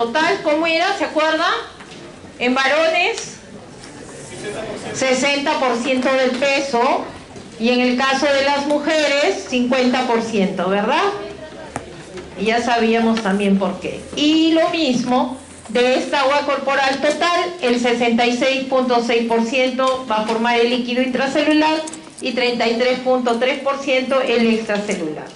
Total, ¿cómo era? ¿Se acuerdan? En varones, 60% del peso, y en el caso de las mujeres, 50%, ¿verdad? Y ya sabíamos también por qué. Y lo mismo, de esta agua corporal total, el 66.6% va a formar el líquido intracelular y 33.3% el extracelular.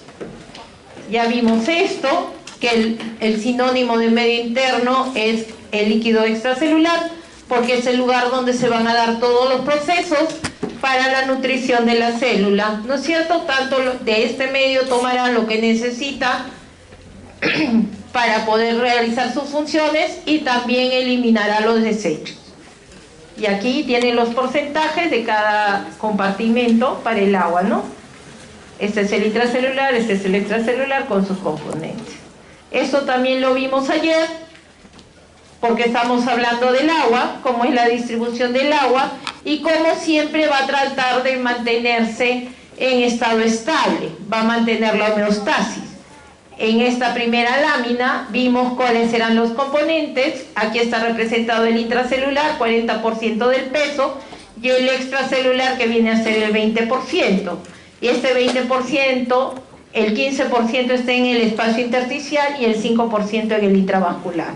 Ya vimos esto, que el sinónimo de medio interno es el líquido extracelular, porque es el lugar donde se van a dar todos los procesos para la nutrición de la célula, ¿no es cierto? Tanto de este medio tomará lo que necesita para poder realizar sus funciones y también eliminará los desechos. Y aquí tienen los porcentajes de cada compartimento para el agua, ¿no? Este es el intracelular, este es el extracelular con sus componentes. Esto también lo vimos ayer, porque estamos hablando del agua, cómo es la distribución del agua y cómo siempre va a tratar de mantenerse en estado estable, va a mantener la homeostasis. En esta primera lámina vimos cuáles eran los componentes. Aquí está representado el intracelular, 40% del peso, y el extracelular, que viene a ser el 20%. Y este 20%, el 15% está en el espacio intersticial y el 5% en el intravascular.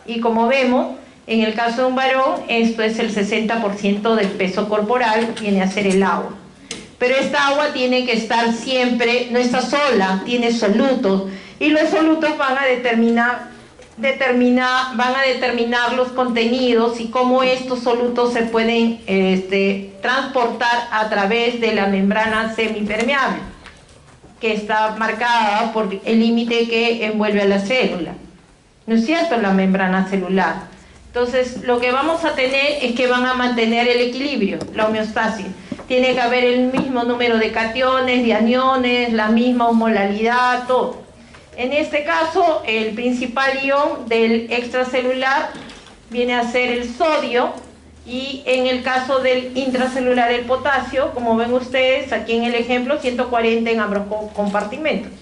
Y como vemos, en el caso de un varón, esto es el 60% del peso corporal, viene a ser el agua. Pero esta agua tiene que estar siempre, no está sola, tiene solutos, y los solutos van a determinar los contenidos y cómo estos solutos se pueden transportar a través de la membrana semipermeable, que está marcada por el límite que envuelve a la célula, ¿no es cierto? La membrana celular. Entonces, lo que vamos a tener es que van a mantener el equilibrio, la homeostasis. Tiene que haber el mismo número de cationes, de aniones, la misma osmolalidad, todo. En este caso, el principal ion del extracelular viene a ser el sodio, y en el caso del intracelular el potasio, como ven ustedes aquí en el ejemplo, 140 en ambos compartimentos.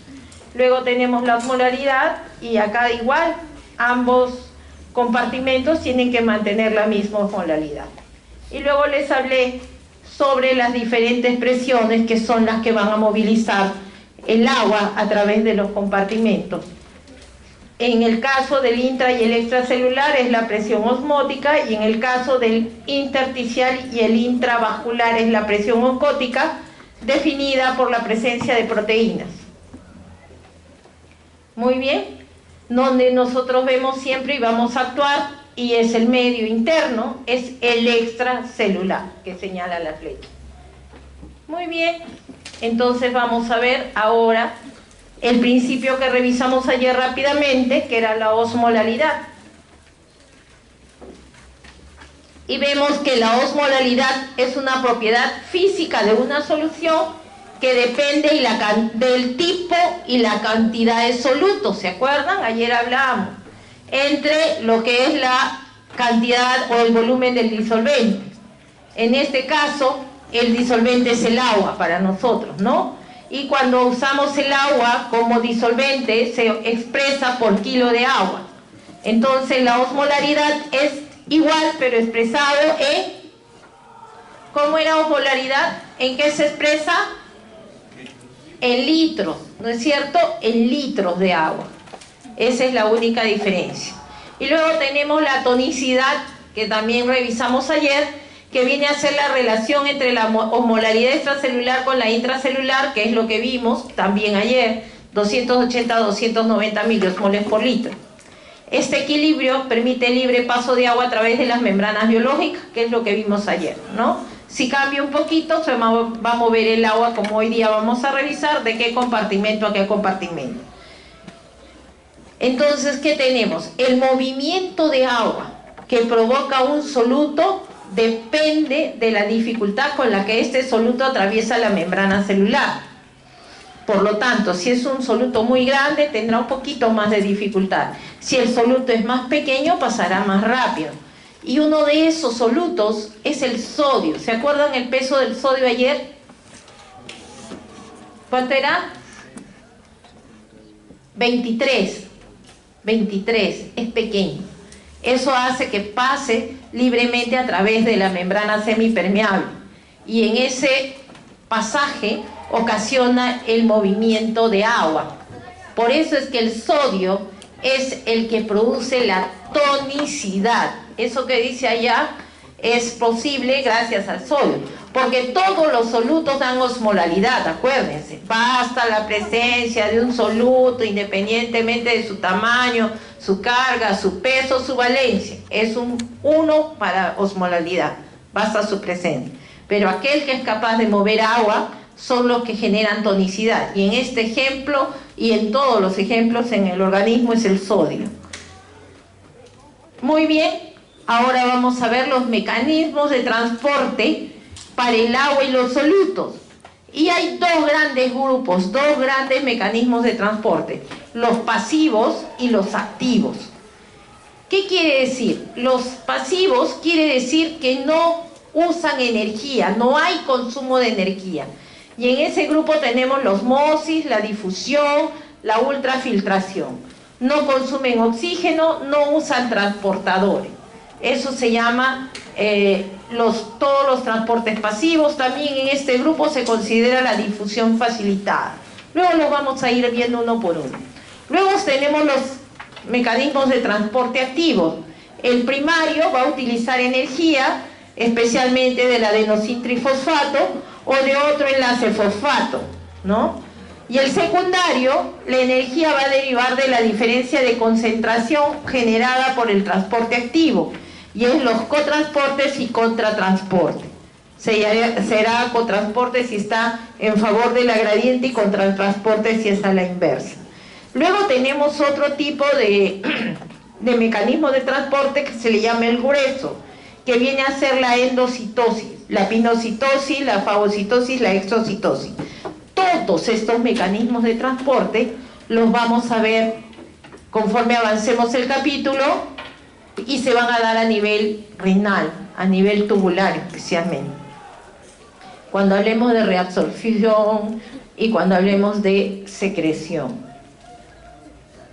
Luego tenemos la osmolaridad, y acá igual, ambos compartimentos tienen que mantener la misma osmolaridad. Y luego les hablé sobre las diferentes presiones que son las que van a movilizar el agua a través de los compartimentos. En el caso del intra y el extracelular es la presión osmótica, y en el caso del intersticial y el intravascular es la presión oscótica, definida por la presencia de proteínas. Muy bien, donde nosotros vemos siempre y vamos a actuar, y es el medio interno, es el extracelular, que señala la flecha. Muy bien, entonces vamos a ver ahora el principio que revisamos ayer rápidamente, que era la osmolaridad. Y vemos que la osmolaridad es una propiedad física de una solución que depende del tipo y la cantidad de solutos. ¿Se acuerdan? Ayer hablábamos entre lo que es la cantidad o el volumen del disolvente. En este caso, el disolvente es el agua para nosotros, ¿no? Y cuando usamos el agua como disolvente, se expresa por kilo de agua. Entonces, la osmolaridad es igual, pero expresado en... ¿Cómo era osmolaridad? ¿En qué se expresa? En litros, ¿no es cierto? En litros de agua. Esa es la única diferencia. Y luego tenemos la tonicidad, que también revisamos ayer, que viene a ser la relación entre la osmolaridad extracelular con la intracelular, que es lo que vimos también ayer, 280 a 290 miliosmoles por litro. Este equilibrio permite el libre paso de agua a través de las membranas biológicas, que es lo que vimos ayer, ¿no? Si cambia un poquito, se va a mover el agua, como hoy día vamos a revisar, de qué compartimento a qué compartimento. Entonces, ¿qué tenemos? El movimiento de agua que provoca un soluto depende de la dificultad con la que este soluto atraviesa la membrana celular. Por lo tanto, si es un soluto muy grande, tendrá un poquito más de dificultad. Si el soluto es más pequeño, pasará más rápido. Y uno de esos solutos es el sodio. ¿Se acuerdan el peso del sodio ayer? ¿Cuánto era? 23. 23, es pequeño. Eso hace que pase libremente a través de la membrana semipermeable y en ese pasaje ocasiona el movimiento de agua. Por eso es que el sodio es el que produce la tonicidad. Eso que dice allá es posible gracias al sodio, porque todos los solutos dan osmolaridad, acuérdense. Basta la presencia de un soluto independientemente de su tamaño, su carga, su peso, su valencia. Es un 1 para osmolaridad, basta su presencia. Pero aquel que es capaz de mover agua son los que generan tonicidad. Y en este ejemplo, y en todos los ejemplos en el organismo, es el sodio. Muy bien. Ahora vamos a ver los mecanismos de transporte para el agua y los solutos. Y hay dos grandes grupos, dos grandes mecanismos de transporte: los pasivos y los activos. ¿Qué quiere decir? Los pasivos quiere decir que no usan energía, no hay consumo de energía. Y en ese grupo tenemos la osmosis, la difusión, la ultrafiltración. No consumen oxígeno, no usan transportadores. Eso se llama todos los transportes pasivos. También en este grupo se considera la difusión facilitada. Luego los vamos a ir viendo uno por uno. Luego tenemos los mecanismos de transporte activos. El primario va a utilizar energía, especialmente del adenosintrifosfato o de otro enlace fosfato, ¿no? Y el secundario, la energía va a derivar de la diferencia de concentración generada por el transporte activo, y es los cotransportes y contratransporte. Será cotransporte si está en favor de la gradiente y contratransporte si es a la inversa. Luego tenemos otro tipo de mecanismo de transporte que se le llama el grueso, que viene a ser la endocitosis, la pinocitosis, la fagocitosis, la exocitosis. Todos estos mecanismos de transporte los vamos a ver conforme avancemos el capítulo, y se van a dar a nivel renal, a nivel tubular especialmente, cuando hablemos de reabsorción y cuando hablemos de secreción.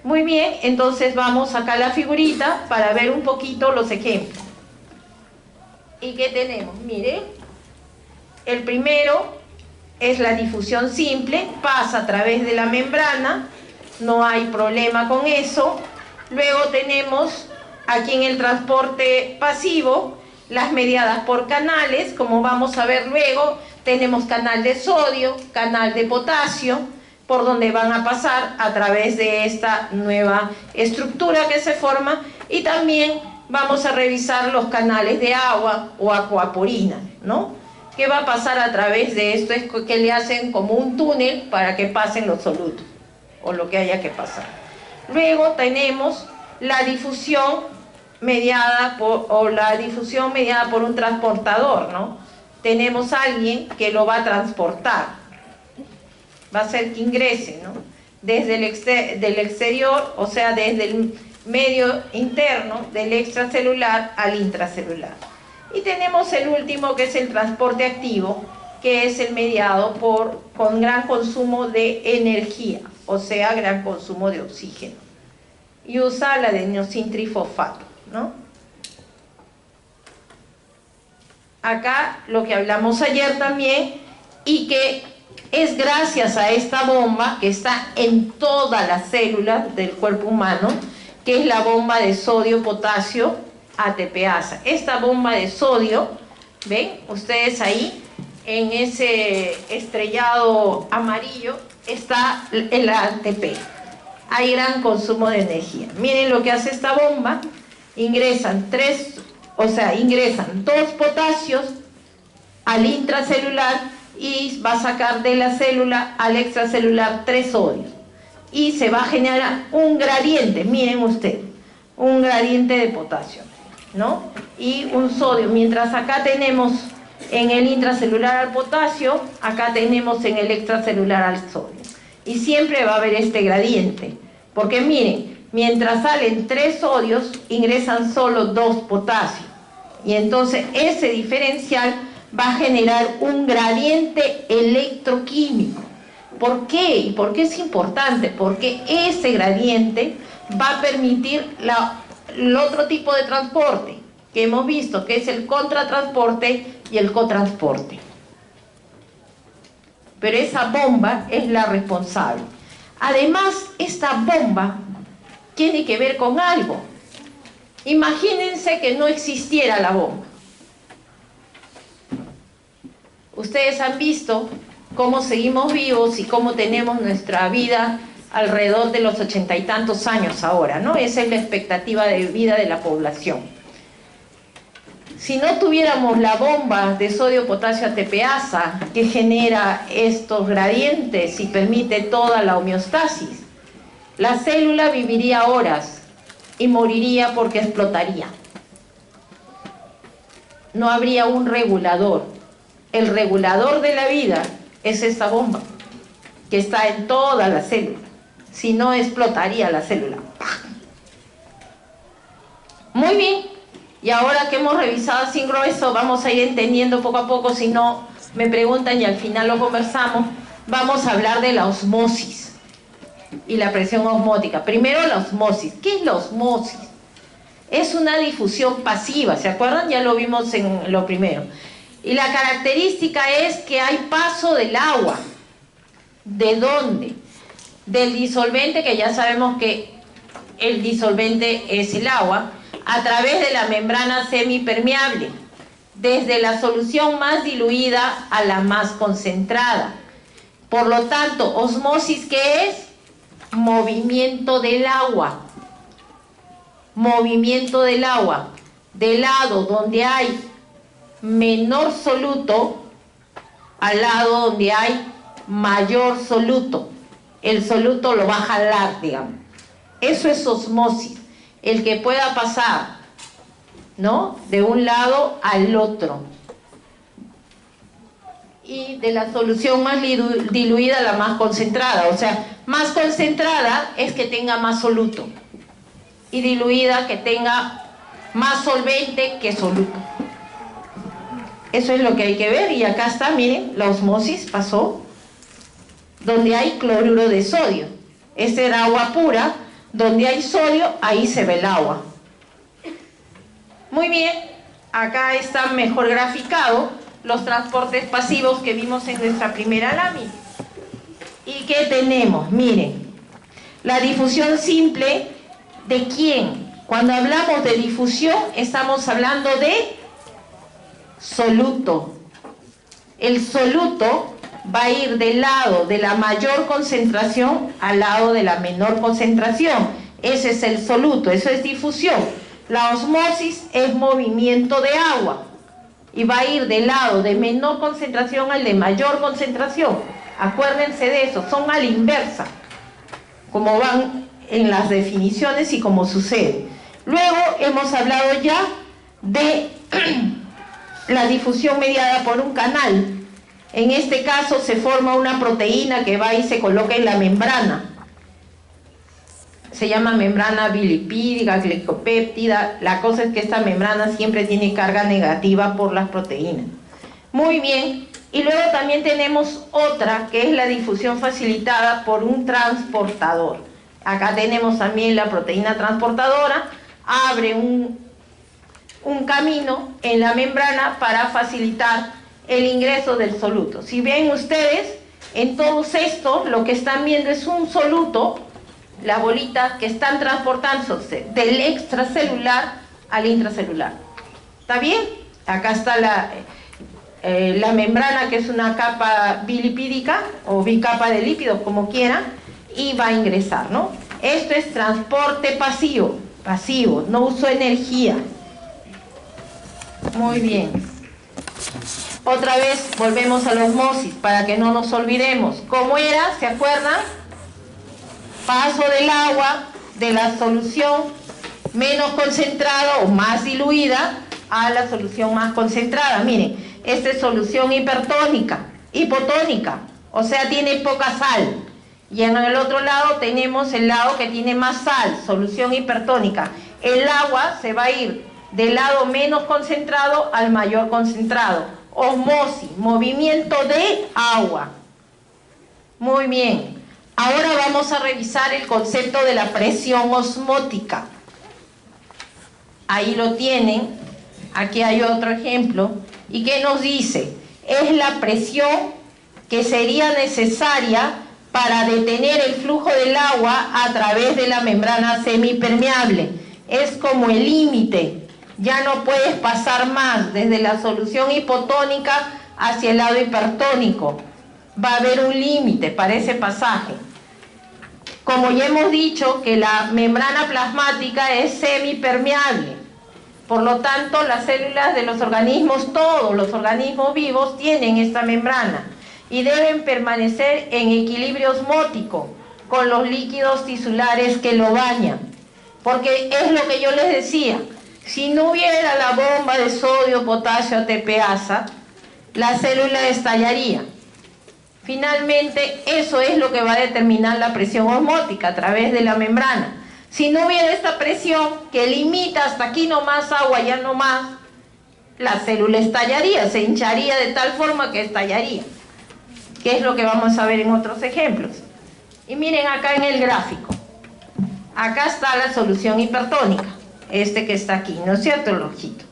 Muy bien, entonces vamos acá a la figurita para ver un poquito los ejemplos. ¿Y qué tenemos? Miren, el primero es la difusión simple, pasa a través de la membrana, no hay problema con eso. Luego tenemos aquí en el transporte pasivo las mediadas por canales, como vamos a ver luego. Tenemos canal de sodio, canal de potasio, por donde van a pasar a través de esta nueva estructura que se forma, y también vamos a revisar los canales de agua o acuaporina, ¿no? ¿Qué va a pasar a través de esto? Es que le hacen como un túnel para que pasen los solutos o lo que haya que pasar. Luego tenemos la difusión mediada por un transportador, ¿no? Tenemos a alguien que lo va a transportar, va a hacer que ingrese, ¿no? Desde del exterior, o sea, desde el medio interno del extracelular al intracelular. Y tenemos el último, que es el transporte activo, que es el mediado con gran consumo de energía, o sea, gran consumo de oxígeno, y usa el adenosintrifosfato, ¿no? Acá lo que hablamos ayer también, y que es gracias a esta bomba que está en todas las células del cuerpo humano, que es la bomba de sodio-potasio ATPasa. Esta bomba de sodio, ¿ven? Ustedes ahí, en ese estrellado amarillo, está el ATP. Hay gran consumo de energía. Miren lo que hace esta bomba. Ingresan dos potasios al intracelular y va a sacar de la célula al extracelular 3 sodios. Y se va a generar un gradiente, miren ustedes, un gradiente de potasio, ¿no? Y un sodio. Mientras acá tenemos en el intracelular al potasio, acá tenemos en el extracelular al sodio. Y siempre va a haber este gradiente, porque miren, mientras salen 3 sodios, ingresan solo 2 potasios. Y entonces ese diferencial va a generar un gradiente electroquímico. ¿Por qué? ¿Y por qué es importante? Porque ese gradiente va a permitir el otro tipo de transporte que hemos visto, que es el contratransporte y el cotransporte. Pero esa bomba es la responsable. Además, esta bomba tiene que ver con algo. Imagínense que no existiera la bomba. Ustedes han visto cómo seguimos vivos y cómo tenemos nuestra vida alrededor de los 80 y tantos años ahora, ¿no? Esa es la expectativa de vida de la población. Si no tuviéramos la bomba de sodio-potasio ATPasa que genera estos gradientes y permite toda la homeostasis, la célula viviría horas y moriría porque explotaría. No habría un regulador. El regulador de la vida es esta bomba que está en toda la célula. Si no, explotaría la célula. Muy bien. Y ahora que hemos revisado sin grueso, vamos a ir entendiendo poco a poco. Si no, me preguntan y al final lo conversamos. Vamos a hablar de la osmosis y la presión osmótica. Primero la osmosis. ¿Qué es la osmosis? Es una difusión pasiva, ¿se acuerdan? Ya lo vimos en lo primero. Y la característica es que hay paso del agua. ¿De dónde? Del disolvente, que ya sabemos que el disolvente es el agua, a través de la membrana semipermeable, desde la solución más diluida a la más concentrada. Por lo tanto, osmosis, ¿qué es? Movimiento del agua. Movimiento del agua. Del lado donde hay menor soluto al lado donde hay mayor soluto. El soluto lo va a jalar, digamos. Eso es osmosis. El que pueda pasar, ¿no?, de un lado al otro. Y de la solución más diluida a la más concentrada. O sea, más concentrada es que tenga más soluto. Y diluida que tenga más solvente que soluto. Eso es lo que hay que ver. Y acá está, miren, la osmosis pasó donde hay cloruro de sodio. Esta era agua pura. Donde hay sodio, ahí se ve el agua. Muy bien. Acá está mejor graficado los transportes pasivos que vimos en nuestra primera lámina. ¿Y qué tenemos? Miren, la difusión simple, ¿de quién? Cuando hablamos de difusión, estamos hablando de soluto. El soluto va a ir del lado de la mayor concentración al lado de la menor concentración. Ese es el soluto, eso es difusión. La osmosis es movimiento de agua y va a ir del lado de menor concentración al de mayor concentración. Acuérdense de eso, son a la inversa, como van en las definiciones y como sucede. Luego hemos hablado ya de la difusión mediada por un canal. En este caso se forma una proteína que va y se coloca en la membrana. Se llama membrana bilipídica, glicopéptida. La cosa es que esta membrana siempre tiene carga negativa por las proteínas. Muy bien. Y luego también tenemos otra, que es la difusión facilitada por un transportador. Acá tenemos también la proteína transportadora. Abre un camino en la membrana para facilitar el ingreso del soluto. Si ven ustedes, en todos estos, lo que están viendo es un soluto, la bolita que están transportándose del extracelular al intracelular. ¿Está bien? Acá está la membrana, que es una capa bilipídica o bicapa de lípidos, como quieran, y va a ingresar, ¿no? Esto es transporte pasivo, no uso energía. Muy bien. Otra vez volvemos a la osmosis para que no nos olvidemos. ¿Cómo era? ¿Se acuerdan? Paso del agua de la solución menos concentrada o más diluida a la solución más concentrada. Miren, esta es solución hipotónica, o sea, tiene poca sal. Y en el otro lado tenemos el lado que tiene más sal, solución hipertónica. El agua se va a ir del lado menos concentrado al mayor concentrado. Osmosis, movimiento de agua. Muy bien. Ahora vamos a revisar el concepto de la presión osmótica. Ahí lo tienen. Aquí hay otro ejemplo. ¿Y qué nos dice? Es la presión que sería necesaria para detener el flujo del agua a través de la membrana semipermeable. Es como el límite. Ya no puedes pasar más desde la solución hipotónica hacia el lado hipertónico. Va a haber un límite para ese pasaje. Como ya hemos dicho que la membrana plasmática es semipermeable, por lo tanto las células de los organismos, todos los organismos vivos tienen esta membrana y deben permanecer en equilibrio osmótico con los líquidos tisulares que lo bañan, porque es lo que yo les decía, si no hubiera la bomba de sodio, potasio, ATPasa, la célula estallaría. Finalmente, eso es lo que va a determinar la presión osmótica a través de la membrana. Si no hubiera esta presión que limita hasta aquí nomás agua, ya no más, la célula estallaría, se hincharía de tal forma que estallaría. Que es lo que vamos a ver en otros ejemplos. Y miren acá en el gráfico. Acá está la solución hipertónica, este que está aquí, ¿no es cierto? El rojito.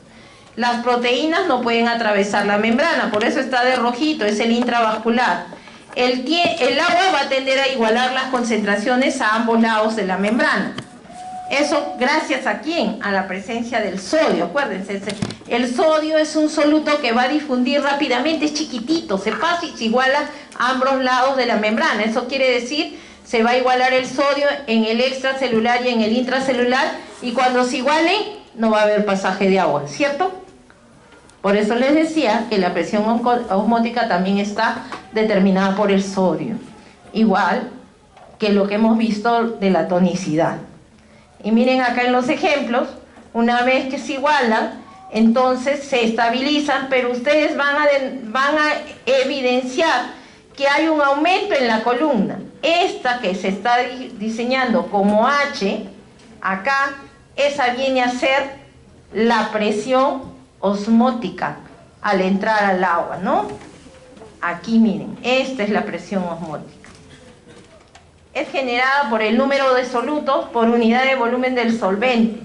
Las proteínas no pueden atravesar la membrana, por eso está de rojito, es el intravascular. El agua va a tender a igualar las concentraciones a ambos lados de la membrana. Eso gracias a ¿quién? A la presencia del sodio. Acuérdense, el sodio es un soluto que va a difundir rápidamente, es chiquitito, se pasa y se iguala a ambos lados de la membrana. Eso quiere decir, se va a igualar el sodio en el extracelular y en el intracelular, y cuando se igualen no va a haber pasaje de agua, ¿cierto? Por eso les decía que la presión osmótica también está determinada por el sodio, igual que lo que hemos visto de la tonicidad. Y miren acá en los ejemplos, una vez que se igualan, entonces se estabilizan, pero ustedes van a evidenciar que hay un aumento en la columna. Esta que se está diseñando como H, acá, esa viene a ser la presión osmótica al entrar al agua, ¿no? Aquí miren, esta es la presión osmótica. Es generada por el número de solutos por unidad de volumen del solvente.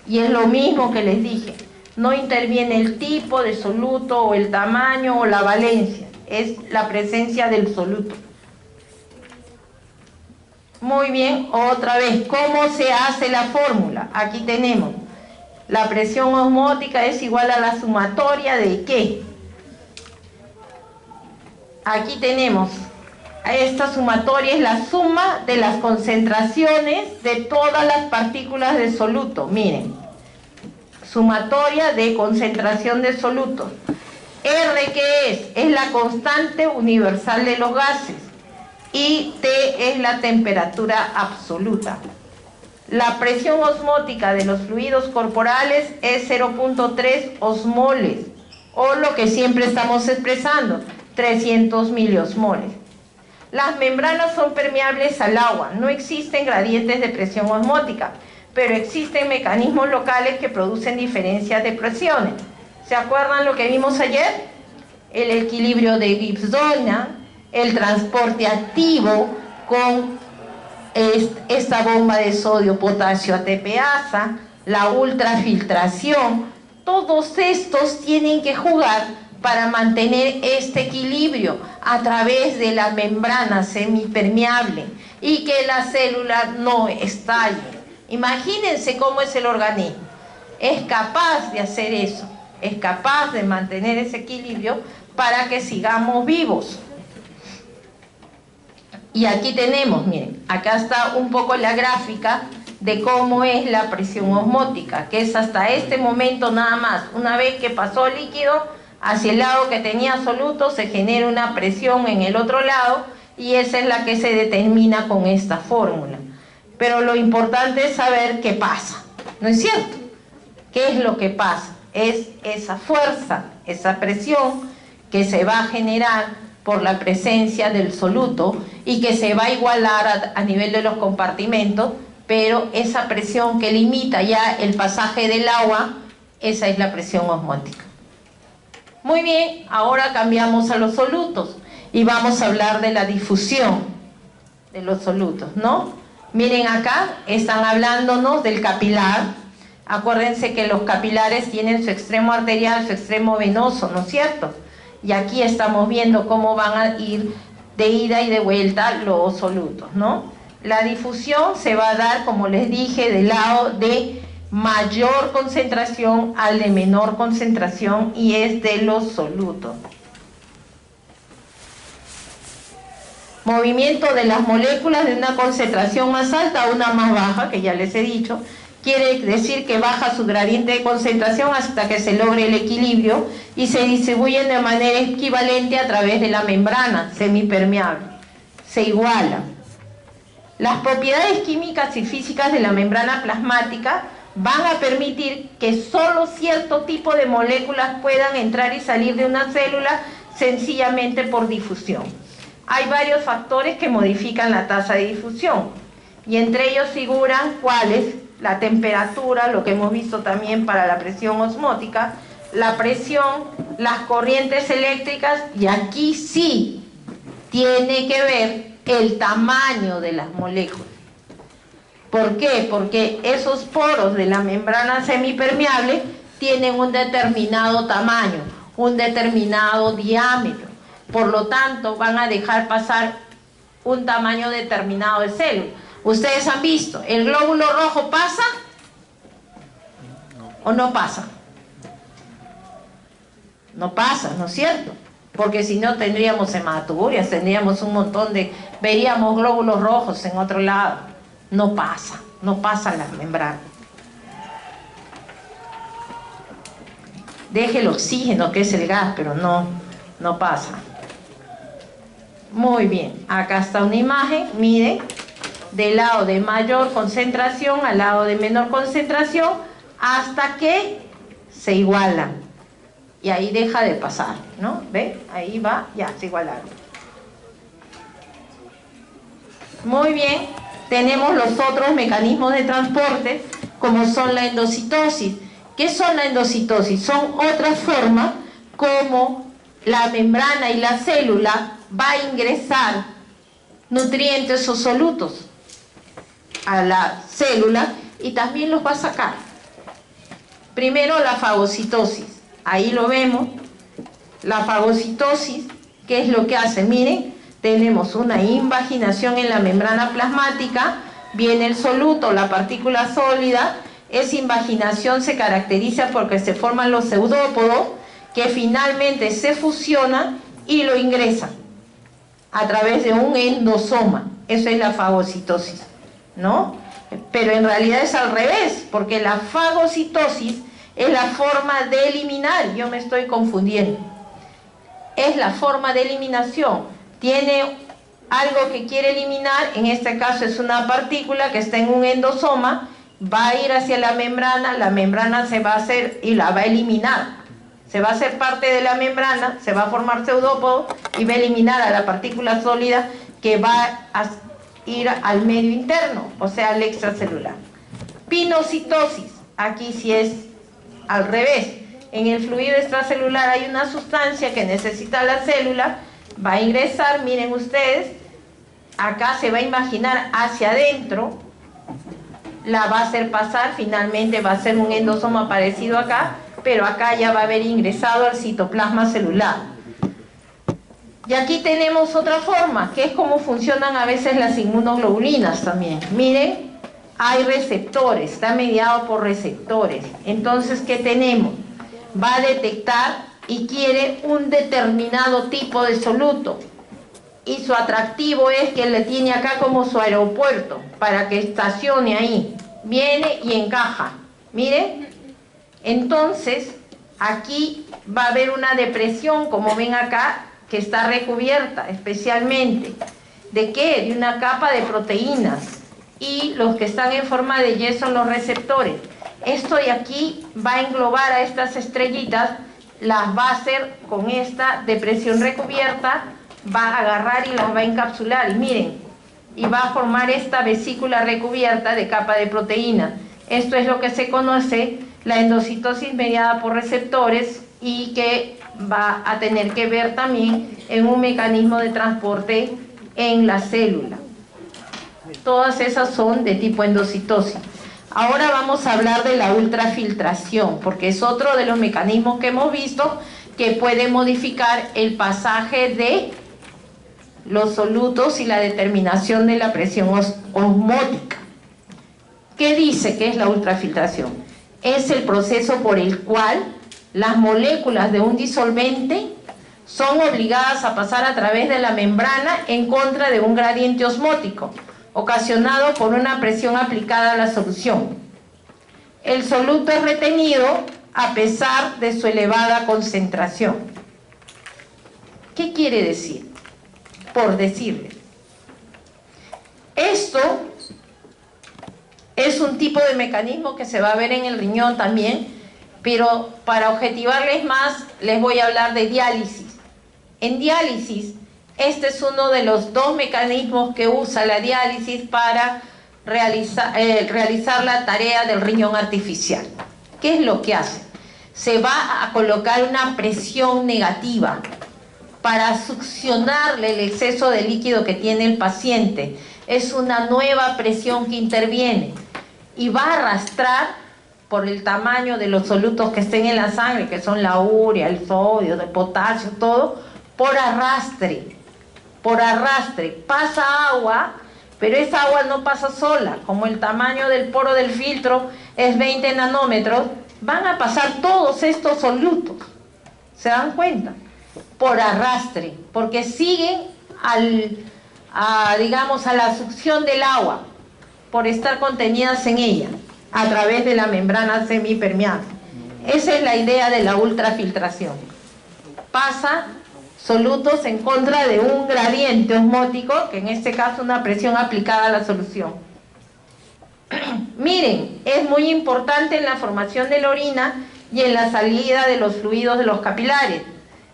Y es lo mismo que les dije. No interviene el tipo de soluto o el tamaño o la valencia. Es la presencia del soluto. Muy bien, otra vez, ¿cómo se hace la fórmula? Aquí tenemos. La presión osmótica es igual a la sumatoria de ¿qué? Aquí tenemos, esta sumatoria es la suma de las concentraciones de todas las partículas de soluto. Miren, sumatoria de concentración de solutos. R, ¿qué es? Es la constante universal de los gases. Y T es la temperatura absoluta. La presión osmótica de los fluidos corporales es 0.3 osmoles, o lo que siempre estamos expresando, 300 miliosmoles. Las membranas son permeables al agua, no existen gradientes de presión osmótica, pero existen mecanismos locales que producen diferencias de presiones. ¿Se acuerdan lo que vimos ayer? El equilibrio de Gibbs-Donnan, el transporte activo con esta bomba de sodio, potasio, ATPasa, la ultrafiltración. Todos estos tienen que jugar para mantener este equilibrio a través de la membrana semipermeable y que la célula no estalle. Imagínense cómo es el organismo. Es capaz de hacer eso, es capaz de mantener ese equilibrio para que sigamos vivos. Y aquí tenemos, miren, acá está un poco la gráfica de cómo es la presión osmótica, que es hasta este momento nada más. Una vez que pasó el líquido hacia el lado que tenía soluto, se genera una presión en el otro lado y esa es la que se determina con esta fórmula. Pero lo importante es saber qué pasa, ¿no es cierto? ¿Qué es lo que pasa? Es esa fuerza, esa presión que se va a generar por la presencia del soluto y que se va a igualar a nivel de los compartimentos, pero esa presión que limita ya el pasaje del agua, esa es la presión osmótica. Muy bien, ahora cambiamos a los solutos y vamos a hablar de la difusión. de los solutos, ¿no? Miren acá, están hablándonos del capilar. Acuérdense que los capilares tienen su extremo arterial, su extremo venoso, ¿no es cierto? Y aquí estamos viendo cómo van a ir de ida y de vuelta los solutos, ¿no? La difusión se va a dar, como les dije, del lado de mayor concentración al de menor concentración, y es de los solutos. Movimiento de las moléculas de una concentración más alta a una más baja, que ya les he dicho, quiere decir que baja su gradiente de concentración hasta que se logre el equilibrio y se distribuyen de manera equivalente a través de la membrana semipermeable. Se igualan. Las propiedades químicas y físicas de la membrana plasmática van a permitir que solo cierto tipo de moléculas puedan entrar y salir de una célula sencillamente por difusión. Hay varios factores que modifican la tasa de difusión, y entre ellos figuran cuáles: la temperatura, lo que hemos visto también para la presión osmótica, la presión, las corrientes eléctricas, y aquí sí tiene que ver el tamaño de las moléculas. ¿Por qué? Porque esos poros de la membrana semipermeable tienen un determinado tamaño, un determinado diámetro. Por lo tanto, van a dejar pasar un tamaño determinado de célula. Ustedes han visto, ¿el glóbulo rojo pasa o no pasa? No pasa, ¿no es cierto? Porque si no tendríamos hematurias, tendríamos un montón de... veríamos glóbulos rojos en otro lado. No pasa, no pasa la membrana. Deje el oxígeno, que es el gas, pero no pasa. Muy bien, acá está una imagen, miren, del lado de mayor concentración al lado de menor concentración, hasta que se igualan. Y ahí deja de pasar, ¿no? ¿Ven? Ahí va, ya, se igualaron. Muy bien, tenemos los otros mecanismos de transporte, como son la endocitosis. ¿Qué son la endocitosis? Son otras formas como la membrana y la célula va a ingresar nutrientes o solutos a la célula y también los va a sacar. Primero, la fagocitosis. Ahí lo vemos. La fagocitosis, ¿qué es lo que hace? Miren, tenemos una invaginación en la membrana plasmática, viene el soluto, la partícula sólida. Esa invaginación se caracteriza porque se forman los pseudópodos que finalmente se fusionan y lo ingresan a través de un endosoma. Eso es la fagocitosis, ¿no? Pero en realidad es al revés, porque la fagocitosis es la forma de eliminar. Yo me estoy confundiendo. Es la forma de eliminación. Tiene algo que quiere eliminar, en este caso es una partícula que está en un endosoma, va a ir hacia la membrana se va a hacer y la va a eliminar. Se va a hacer parte de la membrana, se va a formar pseudópodo y va a eliminar a la partícula sólida que va a ir al medio interno, o sea, al extracelular. Pinocitosis, aquí sí es al revés. En el fluido extracelular hay una sustancia que necesita la célula, va a ingresar, miren ustedes, acá se va a imaginar hacia adentro, la va a hacer pasar, finalmente va a ser un endosoma parecido acá, pero acá ya va a haber ingresado al citoplasma celular. Y aquí tenemos otra forma, que es cómo funcionan a veces las inmunoglobulinas también. Miren, hay receptores, está mediado por receptores. Entonces, ¿qué tenemos? Va a detectar y quiere un determinado tipo de soluto. Y su atractivo es que le tiene acá como su aeropuerto, para que estacione ahí. Viene y encaja. Miren. Entonces, aquí va a haber una depresión, como ven acá, que está recubierta especialmente. ¿De qué? De una capa de proteínas. Y los que están en forma de Y son los receptores. Esto de aquí va a englobar a estas estrellitas, las va a hacer con esta depresión recubierta, va a agarrar y las va a encapsular. Y miren, y va a formar esta vesícula recubierta de capa de proteínas. Esto es lo que se conoce la endocitosis mediada por receptores y que va a tener que ver también en un mecanismo de transporte en la célula. Todas esas son de tipo endocitosis. Ahora vamos a hablar de la ultrafiltración, porque es otro de los mecanismos que hemos visto que puede modificar el pasaje de los solutos y la determinación de la presión osmótica. ¿Qué dice que es la ultrafiltración? Es el proceso por el cual las moléculas de un disolvente son obligadas a pasar a través de la membrana en contra de un gradiente osmótico, ocasionado por una presión aplicada a la solución. El soluto es retenido a pesar de su elevada concentración. ¿Qué quiere decir? Por decirle, esto es un tipo de mecanismo que se va a ver en el riñón también, pero para objetivarles más, les voy a hablar de diálisis. En diálisis, este es uno de los dos mecanismos que usa la diálisis para realizar la tarea del riñón artificial. ¿Qué es lo que hace? Se va a colocar una presión negativa para succionarle el exceso de líquido que tiene el paciente. Es una nueva presión que interviene y va a arrastrar, por el tamaño de los solutos que estén en la sangre, que son la urea, el sodio, el potasio, todo, por arrastre, pasa agua, pero esa agua no pasa sola. Como el tamaño del poro del filtro es 20 nanómetros, van a pasar todos estos solutos, ¿se dan cuenta? Por arrastre, porque siguen digamos, a la succión del agua, por estar contenidas en ella, a través de la membrana semipermeable. Esa es la idea de la ultrafiltración. Pasa solutos en contra de un gradiente osmótico, que en este caso una presión aplicada a la solución. Miren, es muy importante en la formación de la orina y en la salida de los fluidos de los capilares.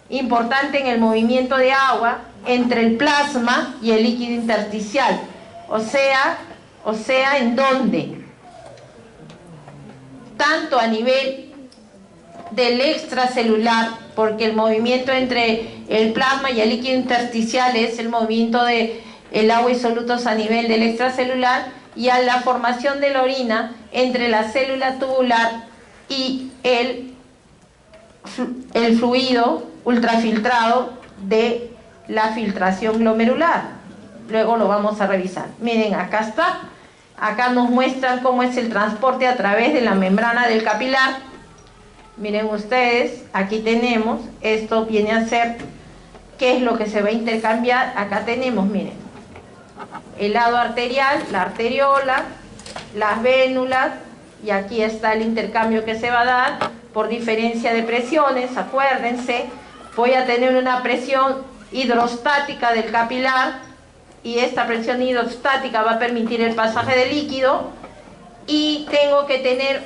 Importante en el movimiento de agua entre el plasma y el líquido intersticial. O sea, ¿en dónde? Tanto a nivel del extracelular, porque el movimiento entre el plasma y el líquido intersticial es el movimiento de el agua y solutos a nivel del extracelular, y a la formación de la orina entre la célula tubular y el fluido ultrafiltrado de la filtración glomerular. Luego lo vamos a revisar. Miren, acá está. Acá nos muestran cómo es el transporte a través de la membrana del capilar. Miren ustedes, aquí tenemos, esto viene a ser, ¿qué es lo que se va a intercambiar? Acá tenemos, miren, el lado arterial, la arteriola, las vénulas, y aquí está el intercambio que se va a dar por diferencia de presiones. Acuérdense, voy a tener una presión hidrostática del capilar, y esta presión hidrostática va a permitir el pasaje de líquido, y tengo que tener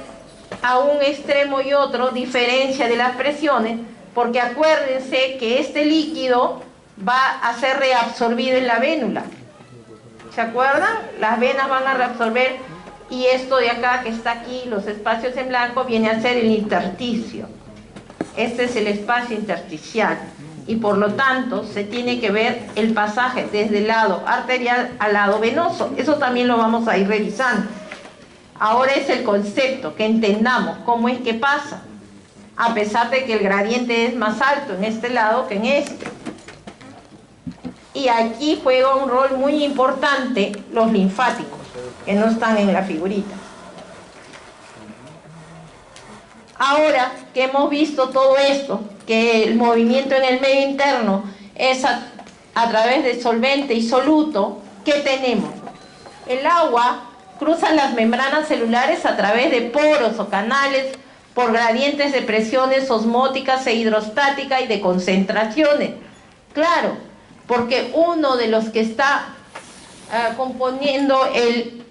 a un extremo y otro diferencia de las presiones, porque acuérdense que este líquido va a ser reabsorbido en la vénula. ¿Se acuerdan? Las venas van a reabsorber, y esto de acá que está aquí, los espacios en blanco, viene a ser el intersticio. Este es el espacio intersticial, y por lo tanto se tiene que ver el pasaje desde el lado arterial al lado venoso. Eso también lo vamos a ir revisando. Ahora es el concepto, que entendamos cómo es que pasa, a pesar de que el gradiente es más alto en este lado que en este. Y aquí juega un rol muy importante los linfáticos, que no están en la figurita. Ahora que hemos visto todo esto, que el movimiento en el medio interno es a través de solvente y soluto, ¿qué tenemos? El agua cruza las membranas celulares a través de poros o canales por gradientes de presiones osmóticas e hidrostáticas y de concentraciones. Claro, porque uno de los que está componiendo el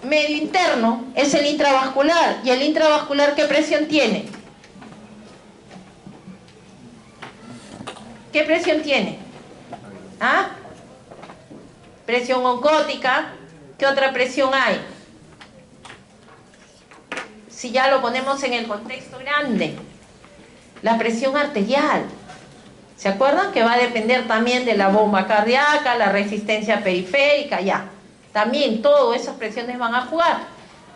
medio interno es el intravascular. ¿Y el intravascular qué presión tiene? ¿Qué presión tiene? ¿Ah? Presión oncótica. ¿Qué otra presión hay? Si ya lo ponemos en el contexto grande, la presión arterial. ¿Se acuerdan? Que va a depender también de la bomba cardíaca, la resistencia periférica, ya. También todas esas presiones van a jugar.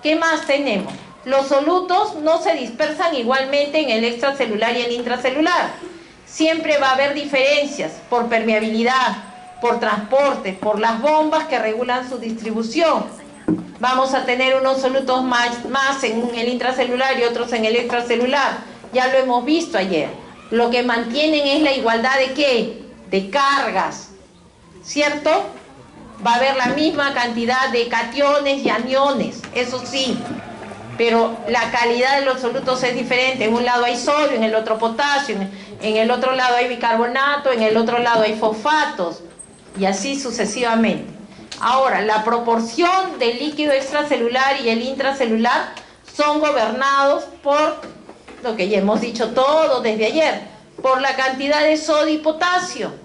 ¿Qué más tenemos? Los solutos no se dispersan igualmente en el extracelular y el intracelular. Siempre va a haber diferencias por permeabilidad, por transporte, por las bombas que regulan su distribución. Vamos a tener unos solutos más en el intracelular y otros en el extracelular. Ya lo hemos visto ayer. Lo que mantienen es la igualdad de ¿qué? De cargas, ¿cierto? Va a haber la misma cantidad de cationes y aniones, eso sí, pero la calidad de los solutos es diferente. En un lado hay sodio, en el otro potasio, en el otro lado hay bicarbonato, en el otro lado hay fosfatos, y así sucesivamente. Ahora, la proporción del líquido extracelular y el intracelular son gobernados por lo que ya hemos dicho todo desde ayer, por la cantidad de sodio y potasio.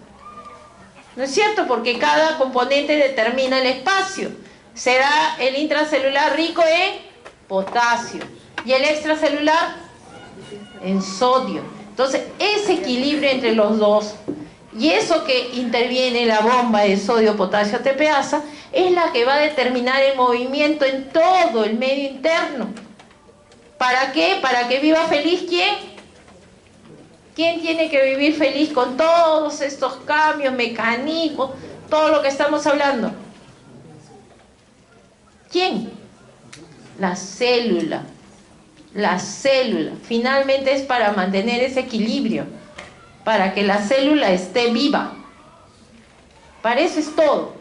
¿No es cierto? Porque cada componente determina el espacio. Será el intracelular rico en potasio y el extracelular en sodio. Entonces, ese equilibrio entre los dos y eso que interviene en la bomba de sodio-potasio ATPasa es la que va a determinar el movimiento en todo el medio interno. ¿Para qué? Para que viva feliz ¿quién? ¿Quién tiene que vivir feliz con todos estos cambios, mecanismos, todo lo que estamos hablando? ¿Quién? La célula. La célula. Finalmente es para mantener ese equilibrio, para que la célula esté viva. Para eso es todo.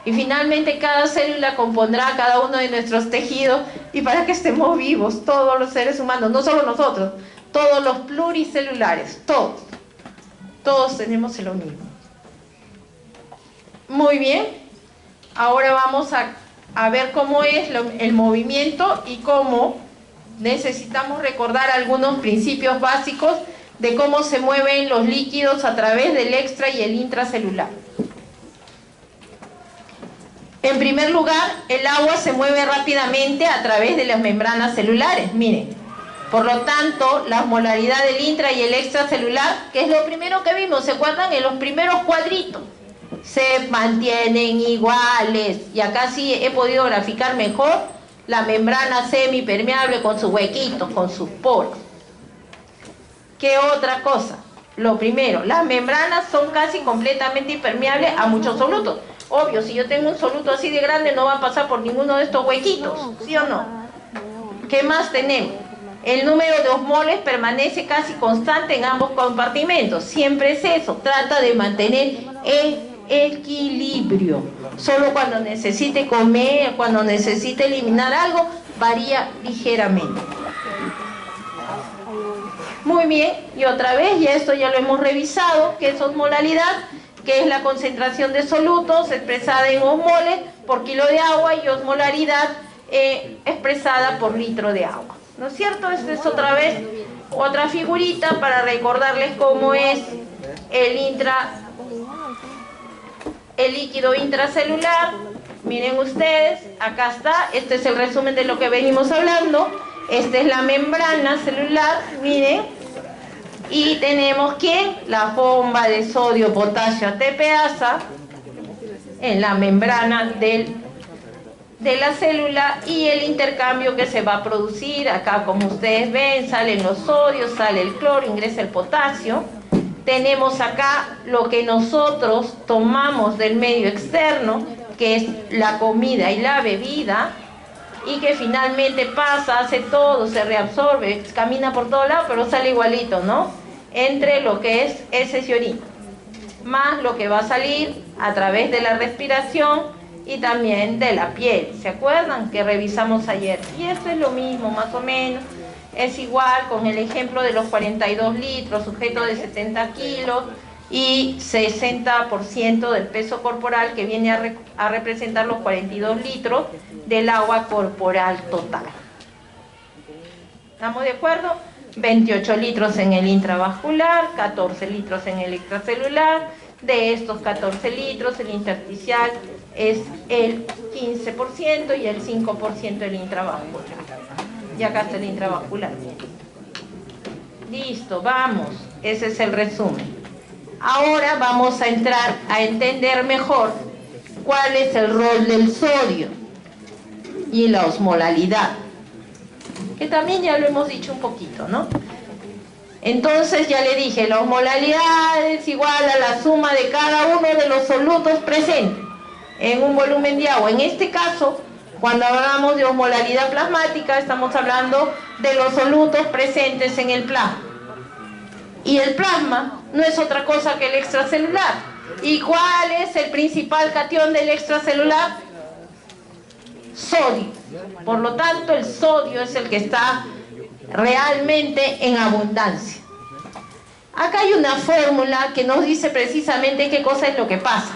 Y finalmente cada célula compondrá cada uno de nuestros tejidos y para que estemos vivos todos los seres humanos, no solo nosotros, todos los pluricelulares, todos tenemos lo mismo. Muy bien, ahora vamos a ver cómo es el movimiento y cómo necesitamos recordar algunos principios básicos de cómo se mueven los líquidos a través del extra y el intracelular. En primer lugar, el agua se mueve rápidamente a través de las membranas celulares, miren. Por lo tanto, la molaridad del intra y el extracelular, que es lo primero que vimos, ¿se acuerdan? En los primeros cuadritos, se mantienen iguales. Y acá sí he podido graficar mejor la membrana semipermeable con sus huequitos, con sus poros. ¿Qué otra cosa? Lo primero, las membranas son casi completamente impermeables a muchos solutos. Obvio, si yo tengo un soluto así de grande no va a pasar por ninguno de estos huequitos, ¿sí o no? ¿Qué más tenemos? El número de osmoles permanece casi constante en ambos compartimentos. Siempre es eso, trata de mantener el equilibrio. Solo cuando necesite comer, cuando necesite eliminar algo, varía ligeramente. Muy bien, y otra vez, y esto ya lo hemos revisado, que es osmolaridad, que es la concentración de solutos expresada en osmoles por kilo de agua y osmolaridad expresada por litro de agua. ¿No es cierto? Esta es otra vez otra figurita para recordarles cómo es el líquido intracelular. Miren ustedes, acá está, este es el resumen de lo que venimos hablando. Esta es la membrana celular, miren. Y tenemos ¿quién? La bomba de sodio-potasio ATPasa en la membrana de la célula y el intercambio que se va a producir. Acá, como ustedes ven, salen los sodios, sale el cloro, ingresa el potasio. Tenemos acá lo que nosotros tomamos del medio externo, que es la comida y la bebida, y que finalmente pasa, hace todo, se reabsorbe, camina por todos lados, pero sale igualito, ¿no? Entre lo que es heces y orina, más lo que va a salir a través de la respiración y también de la piel. ¿Se acuerdan que revisamos ayer? Y esto es lo mismo, más o menos. Es igual con el ejemplo de los 42 litros, sujeto de 70 kilos y 60% del peso corporal, que viene a representar los 42 litros del agua corporal total. ¿Estamos de acuerdo? 28 litros en el intravascular, 14 litros en el extracelular. De estos 14 litros, el intersticial es el 15% y el 5% el intravascular. Y acá está el intravascular. Listo, vamos. Ese es el resumen. Ahora vamos a entrar a entender mejor cuál es el rol del sodio y la osmolalidad, que también ya lo hemos dicho un poquito, ¿no? Entonces ya le dije, la osmolalidad es igual a la suma de cada uno de los solutos presentes en un volumen de agua. En este caso, cuando hablamos de osmolalidad plasmática, estamos hablando de los solutos presentes en el plasma. Y el plasma no es otra cosa que el extracelular. ¿Y cuál es el principal catión del extracelular? Sodio. Por lo tanto, el sodio es el que está realmente en abundancia. Acá hay una fórmula que nos dice precisamente qué cosa es lo que pasa.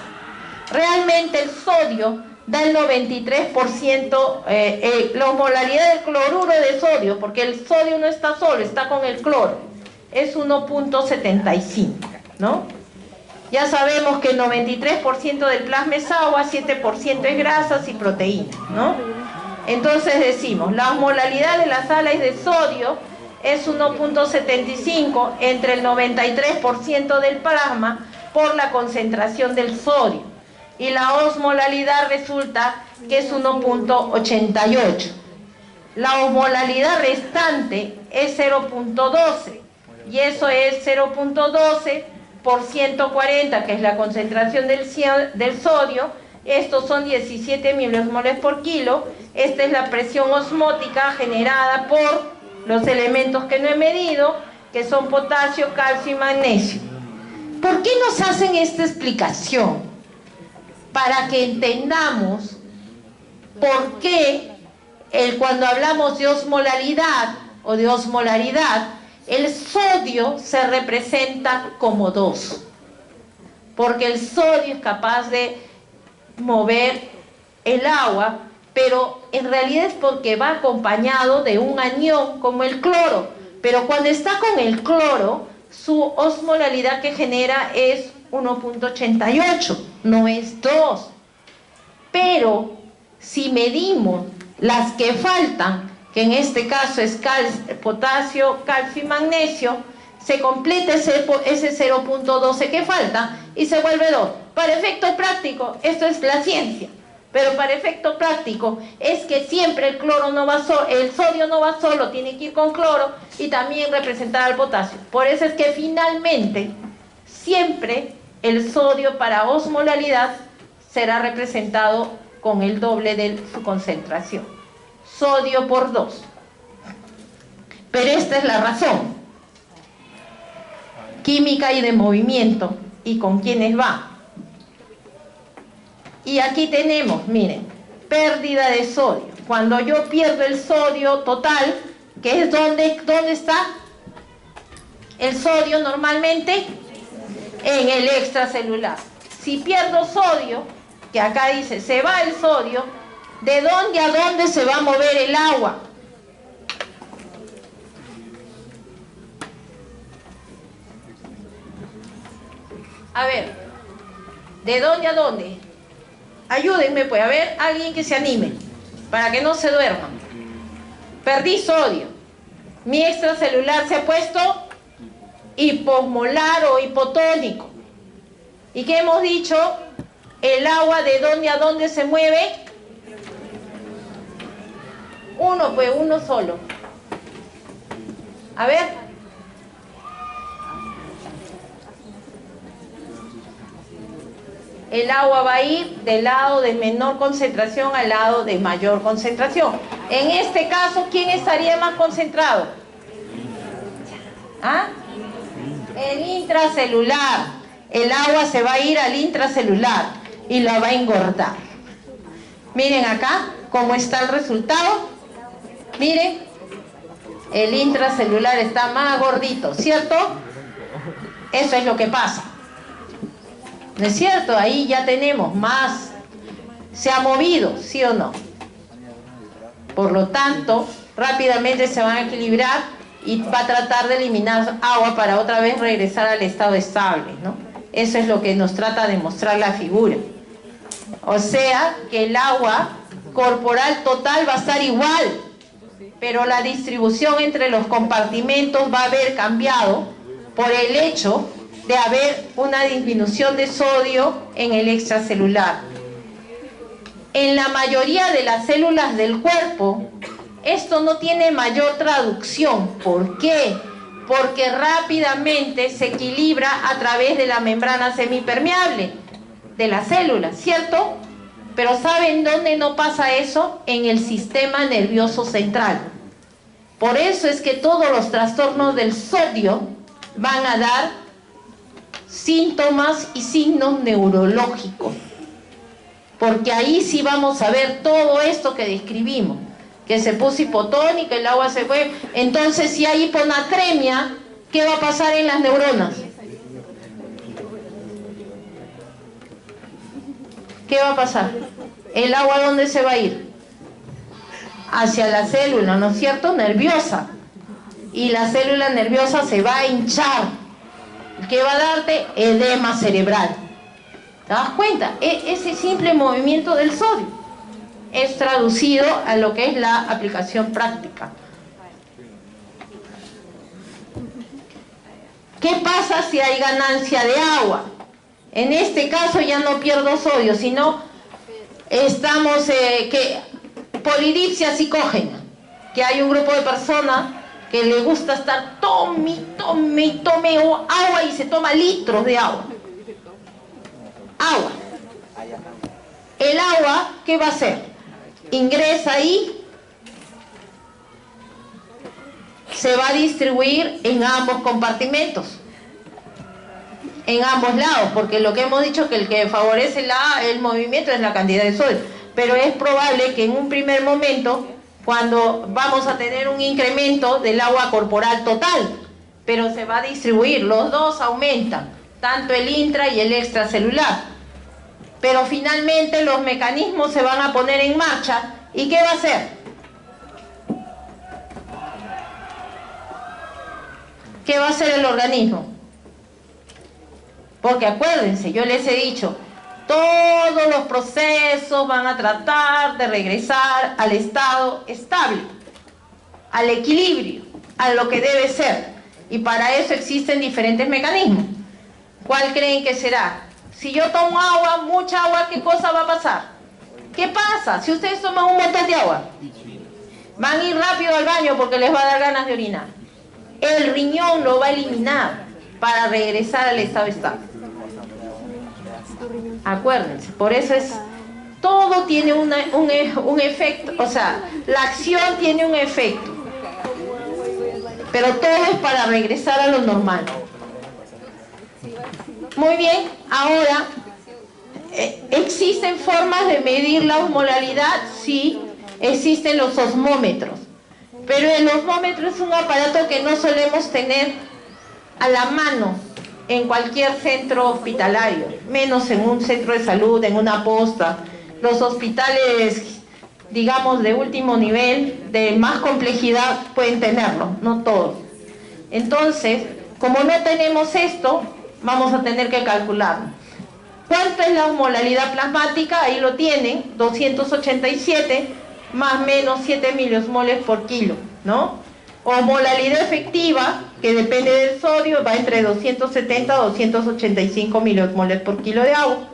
Realmente el sodio da el 93%, la osmolaridad del cloruro de sodio, porque el sodio no está solo, está con el cloro, es 1.75, ¿no? Ya sabemos que el 93% del plasma es agua, 7% es grasas y proteínas, ¿no? Entonces decimos, la osmolaridad de las sales de sodio es 1.75 entre el 93% del plasma por la concentración del sodio. Y la osmolalidad resulta que es 1.88. La osmolalidad restante es 0.12. Y eso es 0.12 por 140, que es la concentración del sodio. Estos son 17 miliosmoles por kilo. Esta es la presión osmótica generada por los elementos que no he medido, que son potasio, calcio y magnesio. ¿Por qué nos hacen esta explicación? Para que entendamos por qué cuando hablamos de osmolalidad o de osmolaridad, el sodio se representa como 2. Porque el sodio es capaz de mover el agua, pero en realidad es porque va acompañado de un anión como el cloro. Pero cuando está con el cloro, su osmolalidad que genera es 1.88, no es 2. Pero si medimos las que faltan, que en este caso es potasio, calcio y magnesio, se completa ese 0.12 que falta y se vuelve 2. Para efecto práctico, esto es la ciencia, pero para efecto práctico es que siempre el sodio no va solo, tiene que ir con cloro y también representar al potasio. Por eso es que finalmente siempre el sodio para osmolalidad será representado con el doble de su concentración. Sodio por 2. Pero esta es la razón química y de movimiento y con quiénes va. Y aquí tenemos, miren, pérdida de sodio. Cuando yo pierdo el sodio total, que es ¿dónde está el sodio normalmente? En el extracelular. Si pierdo sodio, que acá dice se va el sodio, ¿de dónde a dónde se va a mover el agua? A ver, ¿de dónde a dónde? Ayúdenme, pues, a ver, alguien que se anime, para que no se duerman. Perdí sodio. Mi extracelular se ha puesto hiposmolar o hipotónico. ¿Y qué hemos dicho? El agua, ¿de dónde a dónde se mueve? Uno solo. A ver. El agua va a ir del lado de menor concentración al lado de mayor concentración. En este caso, ¿quién estaría más concentrado? ¿Ah? El intracelular. El agua se va a ir al intracelular y la va a engordar. Miren acá cómo está el resultado. Miren, el intracelular está más gordito, ¿cierto? Eso es lo que pasa. ¿No es cierto? Ahí ya tenemos más. Se ha movido, ¿sí o no? Por lo tanto, rápidamente se van a equilibrar y va a tratar de eliminar agua para otra vez regresar al estado estable, ¿no? Eso es lo que nos trata de mostrar la figura. O sea, que el agua corporal total va a estar igual, pero la distribución entre los compartimentos va a haber cambiado por el hecho de haber una disminución de sodio en el extracelular. en la mayoría de las células del cuerpo, esto no tiene mayor traducción. ¿Por qué? Porque rápidamente se equilibra a través de la membrana semipermeable de la célula, ¿cierto? Pero ¿saben dónde no pasa eso? En el sistema nervioso central. Por eso es que todos los trastornos del sodio van a dar síntomas y signos neurológicos. Porque ahí sí vamos a ver todo esto que describimos. Que se puso hipotónica, el agua se fue. Entonces, si hay hiponatremia, ¿qué va a pasar en las neuronas? ¿Qué va a pasar? ¿El agua dónde se va a ir? Hacia la célula, ¿no es cierto? Nerviosa. Y la célula nerviosa se va a hinchar. ¿Qué va a darte? Edema cerebral. ¿Te das cuenta? Ese simple movimiento del sodio es traducido a lo que es la aplicación práctica. ¿Qué pasa si hay ganancia de agua? En este caso ya no pierdo sodio, sino estamos polidipsia psicógena, que hay un grupo de personas que le gusta estar tome agua y se toma litros de agua. Agua. El agua, ¿qué va a hacer? Ingresa ahí, se va a distribuir en ambos compartimentos, en ambos lados, porque lo que hemos dicho que el que favorece el movimiento es la cantidad de sodio, pero es probable que en un primer momento, cuando vamos a tener un incremento del agua corporal total, pero se va a distribuir, los dos aumentan, tanto el intra y el extracelular. Pero finalmente los mecanismos se van a poner en marcha. ¿Y qué va a hacer? ¿Qué va a hacer el organismo? Porque acuérdense, yo les he dicho, todos los procesos van a tratar de regresar al estado estable, al equilibrio, a lo que debe ser. Y para eso existen diferentes mecanismos. ¿Cuál creen que será? Si yo tomo agua, mucha agua, ¿qué cosa va a pasar? ¿Qué pasa? Si ustedes toman un montón de agua, van a ir rápido al baño porque les va a dar ganas de orinar. El riñón lo va a eliminar para regresar al estado estable. Acuérdense, por eso todo tiene un efecto, o sea, la acción tiene un efecto, pero todo es para regresar a lo normal. Muy bien, ahora, ¿existen formas de medir la osmolaridad? Sí, existen los osmómetros. Pero el osmómetro es un aparato que no solemos tener a la mano en cualquier centro hospitalario, menos en un centro de salud, en una posta. Los hospitales, digamos, de último nivel, de más complejidad, pueden tenerlo, no todos. Entonces, como no tenemos esto, vamos a tener que calcularlo. ¿Cuánto es la osmolaridad plasmática? Ahí lo tienen, 287 más o menos 7 miliosmoles por kilo, ¿no? Osmolaridad efectiva, que depende del sodio, va entre 270 a 285 miliosmoles por kilo de agua.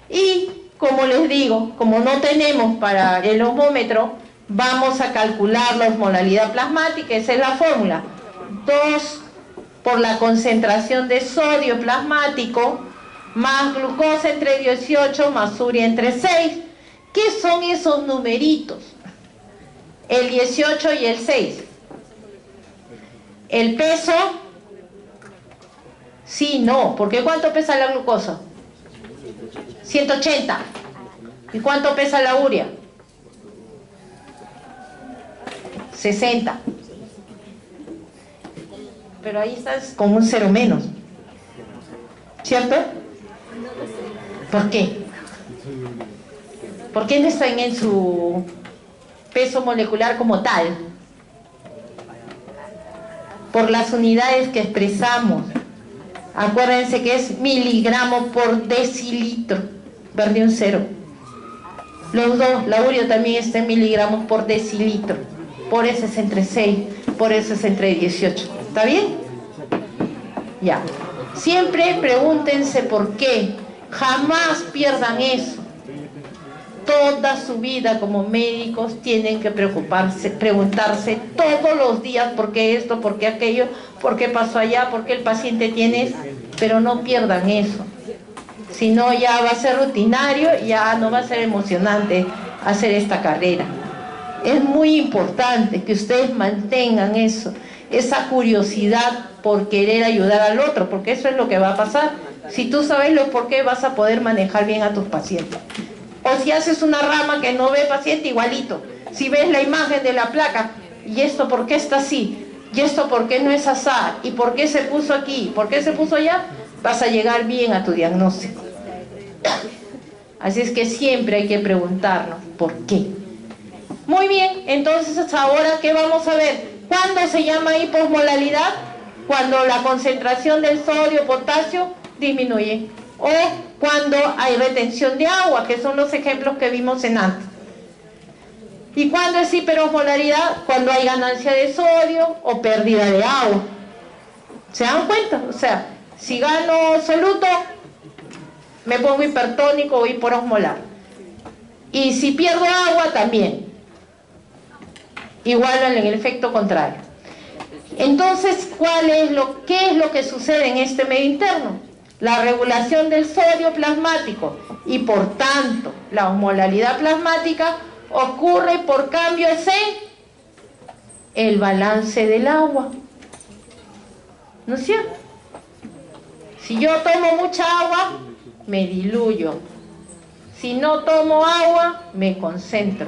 Y, como les digo, como no tenemos para el osmómetro, vamos a calcular la osmolaridad plasmática. Esa es la fórmula. 2 por la concentración de sodio plasmático, más glucosa entre 18, más urea entre 6. ¿Qué son esos numeritos? El 18 y el 6. ¿El peso? Sí, no. ¿Porque cuánto pesa la glucosa? 180. ¿Y cuánto pesa la urea? 60. Pero ahí estás con un cero menos, ¿cierto? ¿Por qué? ¿Por qué no están en su peso molecular como tal? Por las unidades que expresamos. Acuérdense que es miligramos por decilitro. Perdí un cero. Los dos, la urea también está en miligramos por decilitro. Por eso es entre 6, por eso es entre 18. ¿Está bien? Ya. Siempre pregúntense por qué. Jamás pierdan eso. toda su vida como médicos tienen que preguntarse todos los días por qué esto, por qué aquello, por qué pasó allá, por qué el paciente tiene eso, pero no pierdan eso. Si no, ya va a ser rutinario, ya no va a ser emocionante hacer esta carrera. Es muy importante que ustedes mantengan eso, esa curiosidad por querer ayudar al otro, porque eso es lo que va a pasar. Si tú sabes lo por qué, vas a poder manejar bien a tus pacientes. O si haces una rama que no ve paciente, igualito. Si ves la imagen de la placa, ¿y esto por qué está así? ¿Y esto por qué no es asá? ¿Y por qué se puso aquí? ¿Por qué se puso allá? Vas a llegar bien a tu diagnóstico. Así es que siempre hay que preguntarnos ¿por qué? Muy bien, entonces ahora ¿qué vamos a ver? ¿Cuándo se llama hiposmolalidad? Cuando la concentración del sodio, potasio disminuye, o cuando hay retención de agua, que son los ejemplos que vimos en antes. ¿Y cuándo es hiperosmolaridad? Cuando hay ganancia de sodio o pérdida de agua. ¿Se dan cuenta? O sea, si gano soluto, me pongo hipertónico o hiperosmolar. Y si pierdo agua, también. Igual en el efecto contrario. Entonces, ¿qué es lo que sucede en este medio interno? La regulación del sodio plasmático y por tanto la osmolalidad plasmática ocurre por cambios en el balance del agua. ¿No es cierto? Si yo tomo mucha agua, me diluyo. Si no tomo agua, me concentro.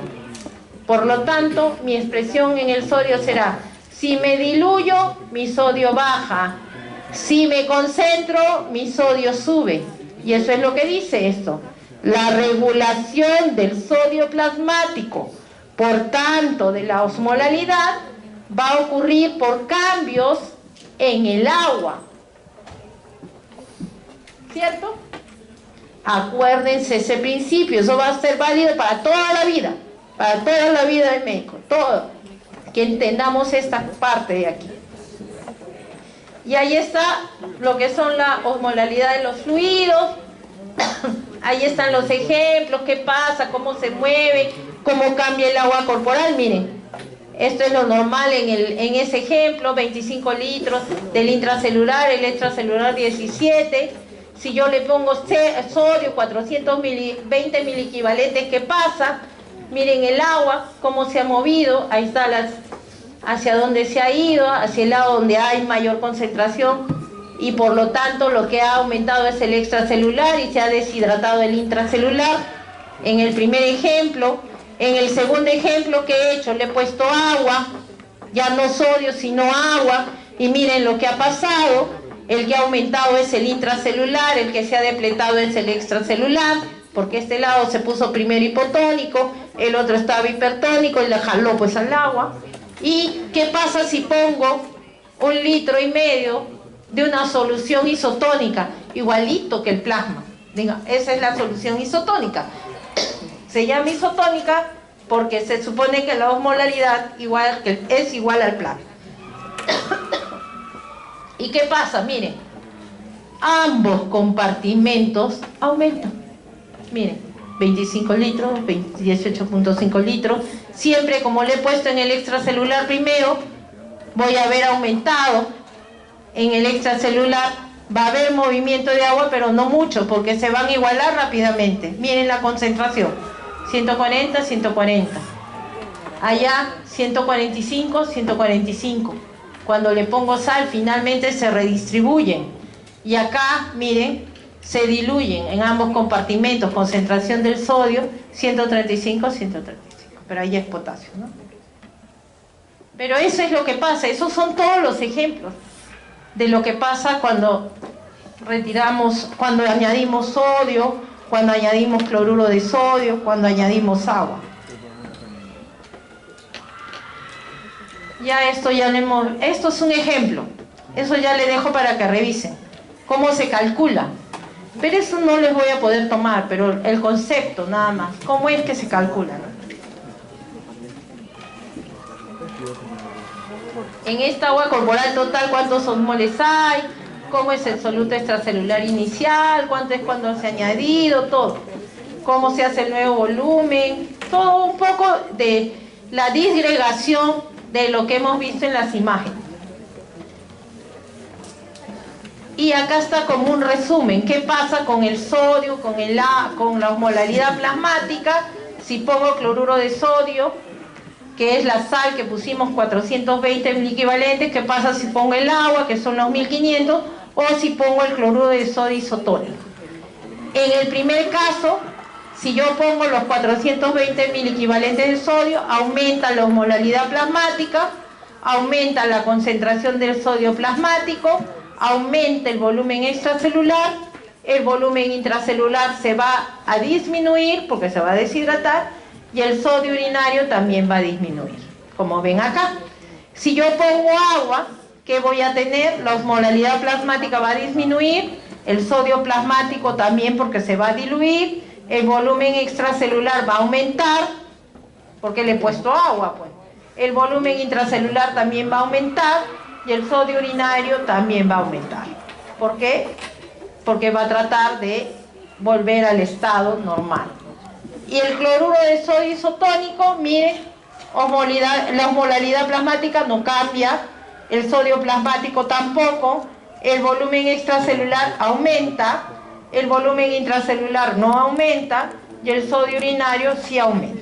Por lo tanto, mi expresión en el sodio será: si me diluyo, mi sodio baja. Si me concentro, mi sodio sube. Y eso es lo que dice esto. La regulación del sodio plasmático, por tanto, de la osmolalidad, va a ocurrir por cambios en el agua. ¿Cierto? Acuérdense ese principio. Eso va a ser válido para toda la vida. Para toda la vida del médico. Todo. Que entendamos esta parte de aquí. Y ahí está lo que son la osmolalidad de los fluidos. Ahí están los ejemplos, qué pasa, cómo se mueve, cómo cambia el agua corporal. Miren, esto es lo normal en ese ejemplo, 25 litros del intracelular, el extracelular 17. Si yo le pongo sodio, 420 miliequivalentes, ¿qué pasa? Miren el agua, cómo se ha movido, ahí está hacia donde se ha ido, hacia el lado donde hay mayor concentración, y por lo tanto lo que ha aumentado es el extracelular y se ha deshidratado el intracelular en el primer ejemplo. En el segundo ejemplo que he hecho le he puesto agua, ya no sodio sino agua, y miren lo que ha pasado. El que ha aumentado es el intracelular, el que se ha depletado es el extracelular, porque este lado se puso primero hipotónico, el otro estaba hipertónico y le jaló pues al agua. ¿Y qué pasa si pongo 1,5 litros de una solución isotónica, igualito que el plasma? Diga, esa es la solución isotónica. Se llama isotónica porque se supone que la osmolaridad es igual al plasma. ¿Y qué pasa? Miren, ambos compartimentos aumentan. Miren, 25 litros, 18.5 litros. Siempre, como le he puesto en el extracelular primero, voy a haber aumentado. En el extracelular va a haber movimiento de agua, pero no mucho, porque se van a igualar rápidamente. Miren la concentración, 140, 140. Allá, 145, 145. Cuando le pongo sal, finalmente se redistribuyen. Y acá, miren, se diluyen en ambos compartimentos. Concentración del sodio, 135, 135. Pero ahí es potasio, ¿no? Pero eso es lo que pasa. Esos son todos los ejemplos de lo que pasa cuando cuando añadimos sodio, cuando añadimos cloruro de sodio, cuando añadimos agua. Ya esto es un ejemplo. Eso ya le dejo para que revisen. ¿Cómo se calcula? Pero eso no les voy a poder tomar, pero el concepto nada más. ¿Cómo es que se calcula, no? En esta agua corporal total, ¿cuántos osmoles hay? ¿Cómo es el soluto extracelular inicial? ¿Cuánto es cuando se ha añadido? Todo. cómo se hace el nuevo volumen, todo un poco de la disgregación de lo que hemos visto en las imágenes. Y acá está como un resumen, ¿qué pasa con el sodio, con la osmolaridad plasmática? Si pongo cloruro de sodio, que es la sal que pusimos 420 miliequivalentes, ¿qué pasa si pongo el agua, que son los 1500, o si pongo el cloruro de sodio isotónico? En el primer caso, si yo pongo los 420 miliequivalentes de sodio, aumenta la osmolaridad plasmática, aumenta la concentración del sodio plasmático, aumenta el volumen extracelular, el volumen intracelular se va a disminuir porque se va a deshidratar y el sodio urinario también va a disminuir, como ven acá. Si yo pongo agua, ¿qué voy a tener? La osmolaridad plasmática va a disminuir, el sodio plasmático también porque se va a diluir, el volumen extracelular va a aumentar, porque le he puesto agua, pues. El volumen intracelular también va a aumentar y el sodio urinario también va a aumentar. ¿Por qué? Porque va a tratar de volver al estado normal. Y el cloruro de sodio isotónico, miren, la osmolaridad plasmática no cambia, el sodio plasmático tampoco, el volumen extracelular aumenta, el volumen intracelular no aumenta y el sodio urinario sí aumenta.